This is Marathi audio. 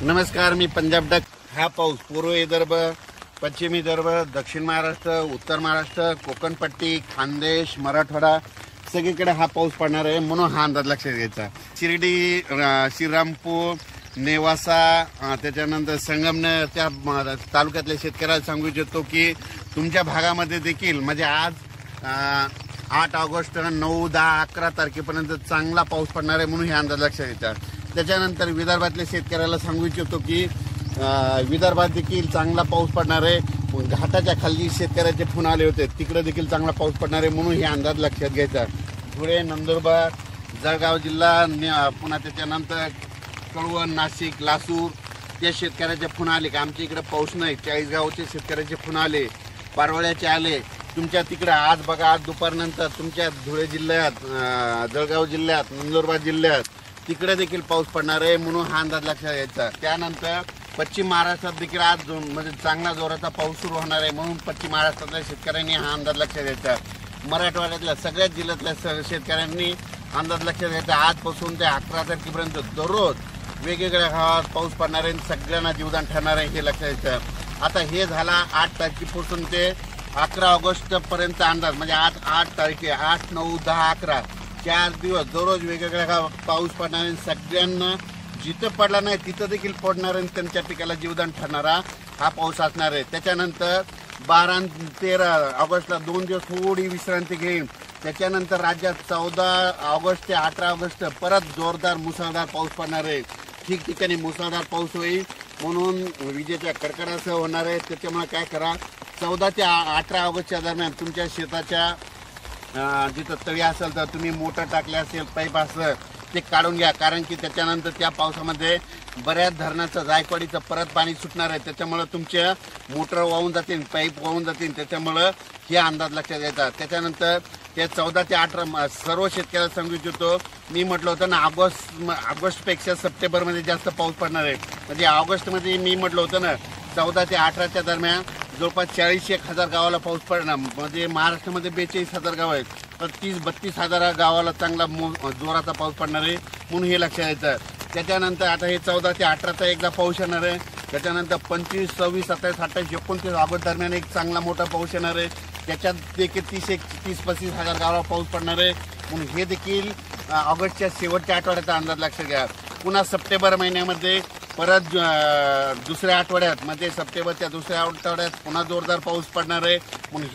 नमस्कार, मी पंजाब डक। हा पाऊस पूर्व विदर्भ, पश्चिम विदर्भ, दक्षिण महाराष्ट्र, उत्तर महाराष्ट्र, कोकण पट्टी, खानदेश, मराठवाडा सगळीकडे हा पाऊस पडणार आहे, म्हणून हा अंदाज लक्षात घ्यायचा। शिर्डी, श्रीरामपूर, नेवासा, त्याच्यानंतर संगमनेर त्या तालुक्यातल्या शेतकऱ्याला सांगू इच्छितो की तुमच्या भागामध्ये देखील म्हणजे आज 8 ऑगस्ट 9, 10, 11 तारखेपर्यंत चांगला पाऊस पडणार आहे, म्हणून हे अंदाज लक्षात घ्यायचा। त्याच्यानंतर विदर्भातल्या शेतकऱ्याला सांगू इच्छितो की विदर्भात देखील चांगला पाऊस पडणार आहे। घाटाच्या खाली शेतकऱ्याचे फोन आले होते, तिकडे देखील चांगला पाऊस पडणार आहे, म्हणून हे अंदाज लक्षात घ्यायचा। धुळे, नंदुरबार, जळगाव जिल्हा, पुन्हा त्याच्यानंतर कळवण, नाशिक, लासूर त्या शेतकऱ्याचे फोन आले की आमच्या इकडे पाऊस नाही। चाळीसगावचे शेतकऱ्याचे फोन आले, पारवळ्याचे आले। तुमच्या तिकडे आज बघा, आज दुपारनंतर तुमच्या धुळे जिल्ह्यात, जळगाव जिल्ह्यात, नंदुरबार जिल्ह्यात तिकडे देखील पाऊस पडणार आहे, म्हणून हा अंदाज लक्षात घ्यायचा। त्यानंतर पश्चिम महाराष्ट्रात देखील आज म्हणजे चांगला जोराचा पाऊस सुरू होणार आहे, म्हणून पश्चिम महाराष्ट्रातल्या शेतकऱ्यांनी हा अंदाज लक्षात घ्यायचा। मराठवाड्यातल्या सगळ्याच जिल्ह्यातल्या शेतकऱ्यांनी अंदाज लक्षात घ्यायचा। आजपासून ते 11 तारखेपर्यंत दररोज वेगवेगळ्या गावात पाऊस पडणार आहे, सगळ्यांना जीवदान ठरणार आहे, हे लक्षात घ्यायचं। आता हे झाला 8 तारखेपासून ते 11 ऑगस्ट पर्यंत अंदाज, म्हणजे आज 8 तारखे, 8, 9, 10, 11 4 दिवस दररोज वेगवेगळ्या पाऊस पडणार आहे। सगळ्यांना जिथं पडला नाही तिथं देखील पडणार आहे, त्यांच्या पिकाला जीवदान ठरणारा हा पाऊस असणार आहे। त्याच्यानंतर 12 आणि 13 ऑगस्टला 2 दिवस थोडी विश्रांती घेईन। त्याच्यानंतर राज्यात 14 ऑगस्ट ते 18 ऑगस्ट परत जोरदार मुसळधार पाऊस पडणार आहे। ठिकठिकाणी मुसळधार पाऊस होईल, म्हणून विजेच्या कडकडासह होणार आहे। त्याच्यामुळे काय करा, 14 ते 18 ऑगस्टच्या दरम्यान तुमच्या शेताच्या जिथं तळी असेल तर तुम्ही मोटर टाकले असेल, पाईप असेल ते काढून घ्या, कारण की त्याच्यानंतर त्या पावसामध्ये बऱ्याच धरणाचं जायकवाडीचं परत पाणी सुटणार आहे। त्याच्यामुळं तुमच्या मोटर वाहून जातील, पाईप वाहून जातील, त्याच्यामुळं हे अंदाज लक्षात घ्यायचा। त्याच्यानंतर ते 14 ते 18 सर्व शेतकऱ्याला सांगू इच्छितो, मी म्हटलं होतं ना ऑगस्टपेक्षा सप्टेंबरमध्ये जास्त पाऊस पडणार आहे। म्हणजे ऑगस्टमध्ये मी म्हटलं होतं ना 14 ते 18च्या दरम्यान जवळपास 40-1,000 गावाला पाऊस पडणार, म्हणजे महाराष्ट्रामध्ये 42,000 गाव आहेत, तर 30-32,000 गावाला चांगला जोराचा पाऊस पडणार आहे, म्हणून हे लक्षात यायचं। त्याच्यानंतर आता हे 14 ते 18चा एकदा पाऊस येणार आहे। त्याच्यानंतर 25, 26, 27, 28, 29 ऑगस्ट दरम्यान एक चांगला मोठा पाऊस येणार आहे। त्याच्यात देखील 30-35,000 गावाला पाऊस पडणार आहे, म्हणून हे देखील ऑगस्टच्या शेवटच्या आठवड्याचा अंदाज लक्षात घ्या। पुन्हा सप्टेंबर महिन्यामध्ये परत दुसऱ्या आठवड्यात, म्हणजे सप्टेंबरच्या दुसऱ्या आठवड्यात पुन्हा जोरदार पाऊस पडणार आहे, म्हणून